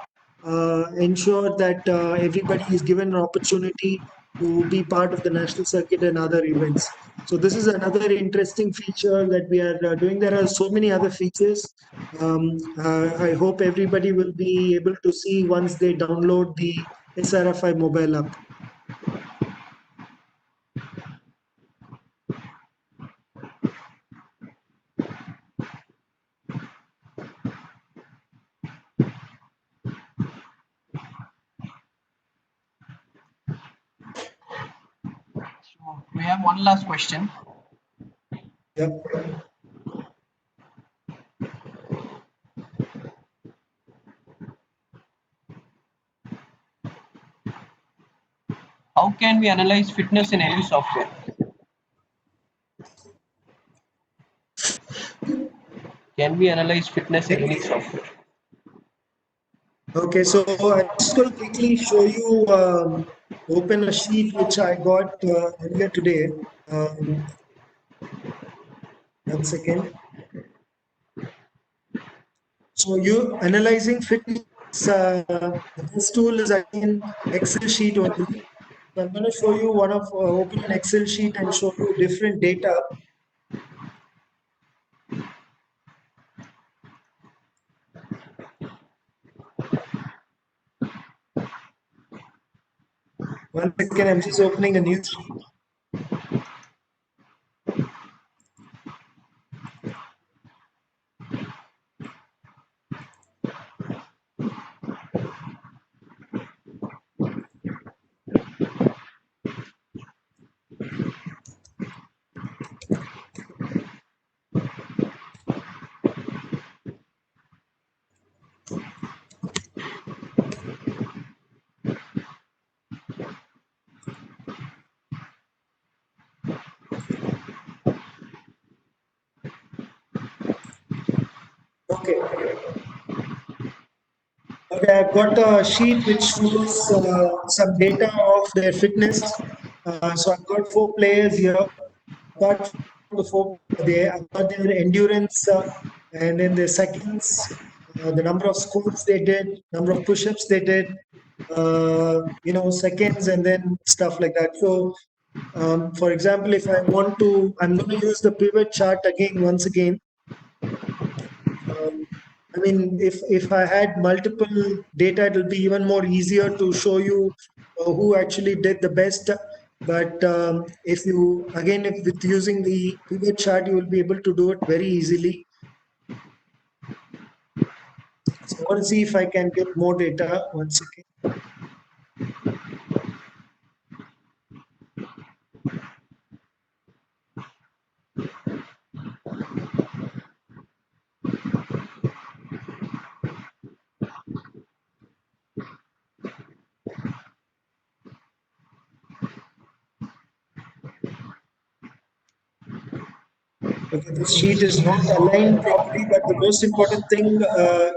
ensure that everybody is given an opportunity to be part of the national circuit and other events. So this is another interesting feature that we are doing. There are so many other features. I hope everybody will be able to see once they download the SRFI mobile app. So we have one last question. Yep. How can we analyze fitness in any software? Can we analyze fitness in any software? Okay, so I'm just going to quickly show you, open a sheet which I got earlier today. 1 second. So you analyzing fitness, this tool is again Excel sheet only. So I'm going to show you open an Excel sheet and show you different data. One second, I'm just opening a new sheet. Okay. Okay, I've got a sheet which shows some data of their fitness. So I've got 4 players here. Apart from the four, I've got their endurance and then their seconds, the number of squats they did, number of push-ups they did, seconds, and then stuff like that. So, for example, if I want to, I'm going to use the pivot chart again, once again. I mean, if I had multiple data, it will be even more easier to show you who actually did the best. But if you again, if with using the pivot chart, you will be able to do it very easily. So I want to see if I can get more data. 1 second. Okay, this sheet is not aligned properly, but the most important thing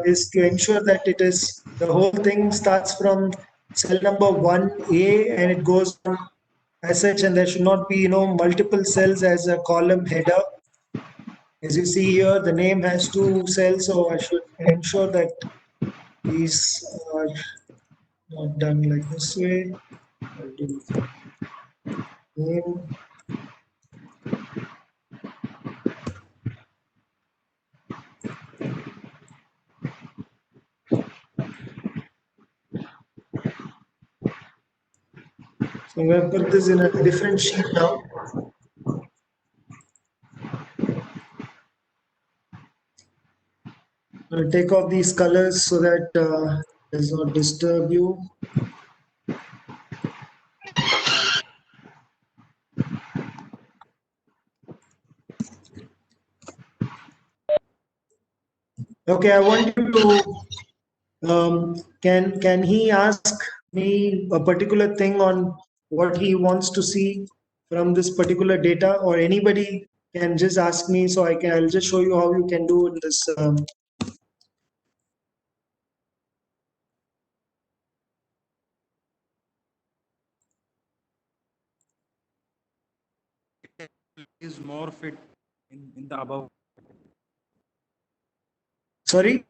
is to ensure that it is the whole thing starts from cell number 1A and it goes on as such, and there should not be multiple cells as a column header. As you see here, the name has two cells, so I should ensure that these are not done like this way. I'll do name. So I'm going to put this in a different sheet now. I'll take off these colors so that it does not disturb you. Okay, I want you to can he ask me a particular thing on what he wants to see from this particular data, or anybody can just ask me, so I'll just show you how you can do in this. Is more fit in the above. Sorry.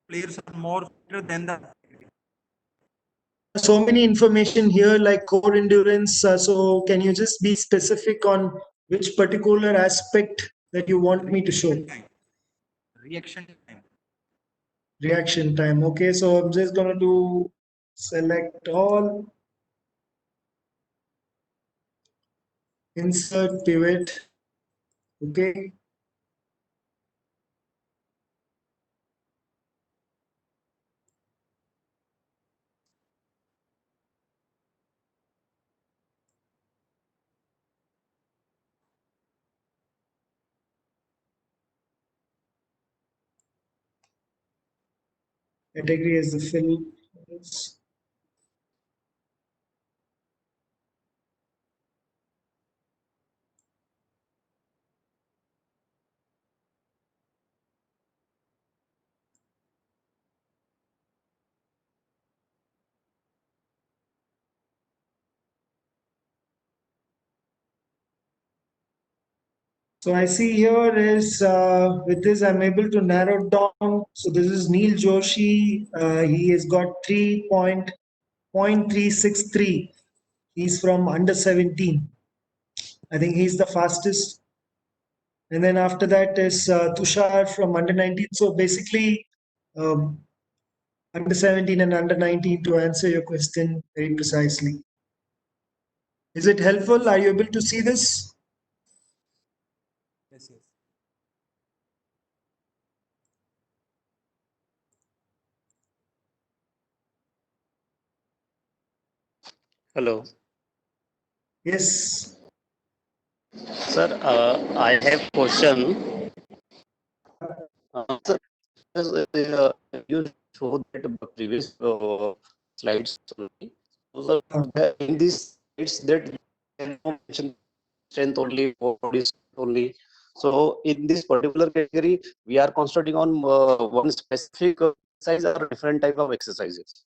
Players are more fitter than the. So many information here like core endurance. So can you just be specific on which particular aspect that you want me to show? Reaction time. Reaction time. Okay, so I'm just going to do select all, insert pivot. Okay. Category as the fill. So I see here is with this I'm able to narrow down. So this is Neil Joshi. He has got 3.363. He's from under 17. I think he's the fastest. And then after that is Tushar from under 19. So basically, um, under 17 and under 19 to answer your question very precisely. Is it helpful? Are you able to see this? Yes, yes. Hello, Yes. sir. I have question. Sir, you showed that the previous slides only. So, in these slides that you can mention strength only, for body strength only. So in this particular category, we are concentrating on one specific exercise or different type of exercises.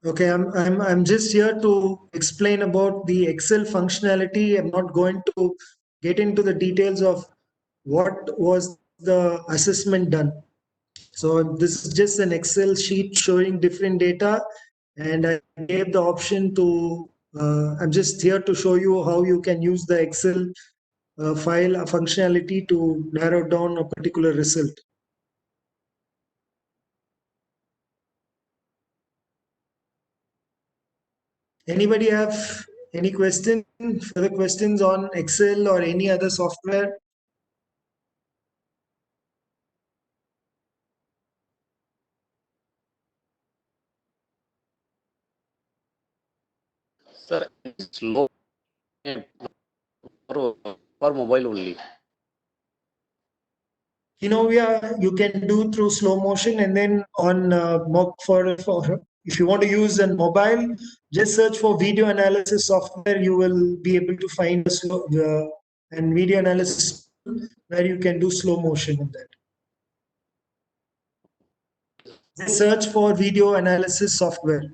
Okay, I'm just here to explain about the Excel functionality. I'm not going to get into the details of what was the assessment done. So this is just an Excel sheet showing different data, and I gave the option to. I'm just here to show you how you can use the Excel file functionality to narrow down a particular result. Anybody have any question, further questions on Excel or any other software? Sir, slow for mobile only. You can do through slow motion, and then on for if you want to use a mobile, just search for video analysis software. You will be able to find and video analysis where you can do slow motion in that. Just search for video analysis software.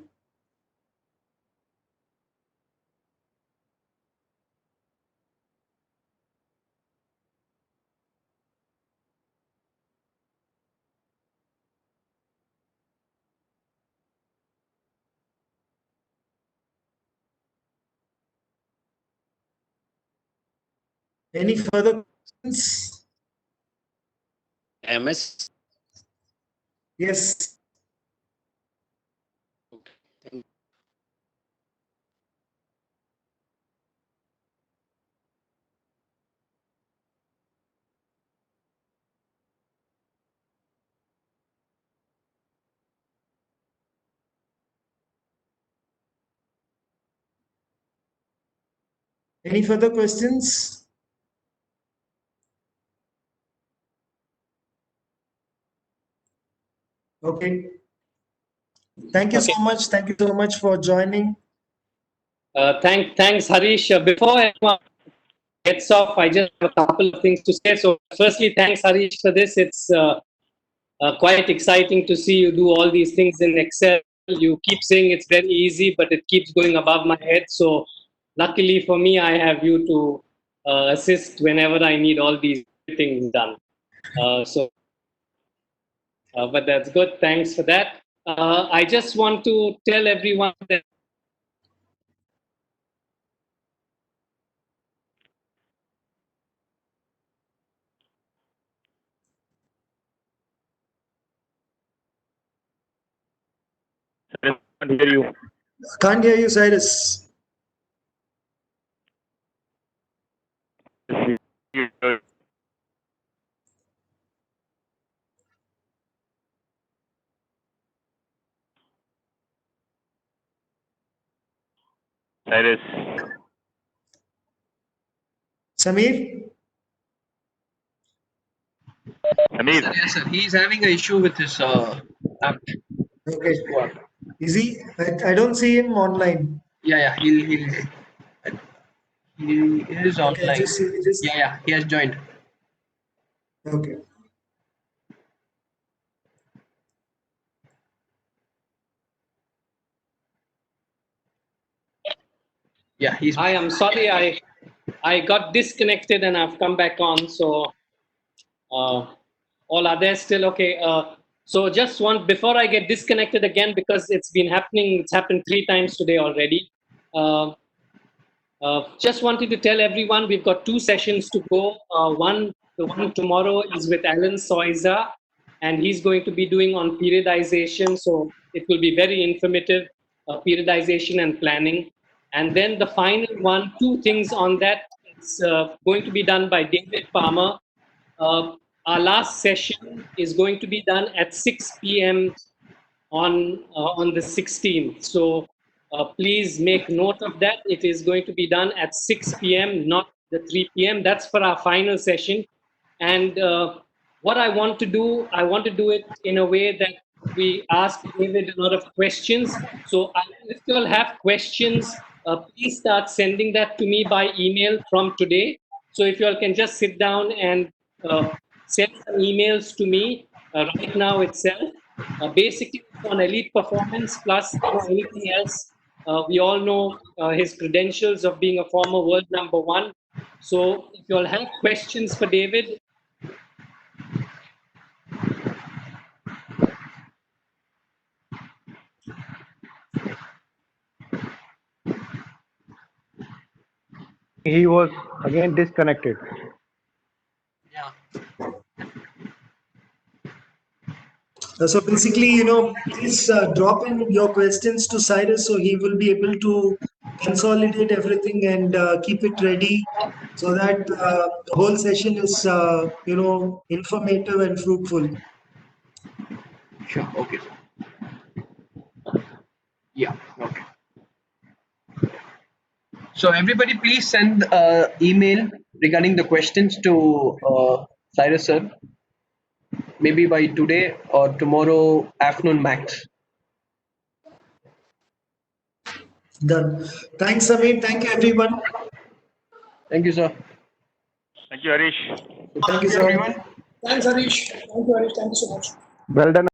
Any further questions? MS. Yes. Okay. Thank Any further questions? Okay. Thank you Okay. so much. Thank you so much for joining. Thanks, Harish. Before everyone gets off, I just have a couple of things to say. So, firstly, thanks, Harish, for this. It's quite exciting to see you do all these things in Excel. You keep saying it's very easy, but it keeps going above my head. So, luckily for me, I have you to assist whenever I need all these things done. But that's good. Thanks for that. I just want to tell everyone that Can't hear you. Can't hear you, Cyrus. Cyrus. Samir? Samir. Yes, sir. He's having an issue with his app. Okay. What? Is he? I don't see him online. Yeah, he is Okay, online. just Yeah, he has joined. okay. Yeah, he's. I am sorry, I got disconnected and I've come back on. So, uh, all are there still? Okay. So, just one before I get disconnected again, because it's been happening, it's happened 3 times today already. Uh, just wanted to tell everyone we've got 2 sessions to go. The one tomorrow is with Alan Soiza, and he's going to be doing on periodization. So it will be very informative, periodization and planning. And then the final one, two things on that. It's going to be done by David Palmer. Uh, our last session is going to be done at 6 p.m. On the 16th. So please make note of that. It is going to be done at 6 p.m., not the 3 p.m. That's for our final session. And what I want to do it in a way that we ask David a lot of questions. So if you all have questions, please start sending that to me by email from today. So if you all can just sit down and send some emails to me right now itself. Basically, it's on elite performance plus anything else. We all know his credentials of being a former world number one. So if you all have questions for David, He was again disconnected. Yeah. So basically, please drop in your questions to Cyrus so he will be able to consolidate everything and keep it ready so that the whole session is, informative and fruitful. Sure. Okay, sir. Yeah. Okay. So everybody, please send email regarding the questions to Cyrus sir. Maybe by today or tomorrow afternoon max. Done. Thanks, Samir. Thank you, everyone. Thank you, sir. Thank you, Harish. Thank you, sir. everyone. Thanks, Harish. Thank you, Harish. Thank you so much. Well done.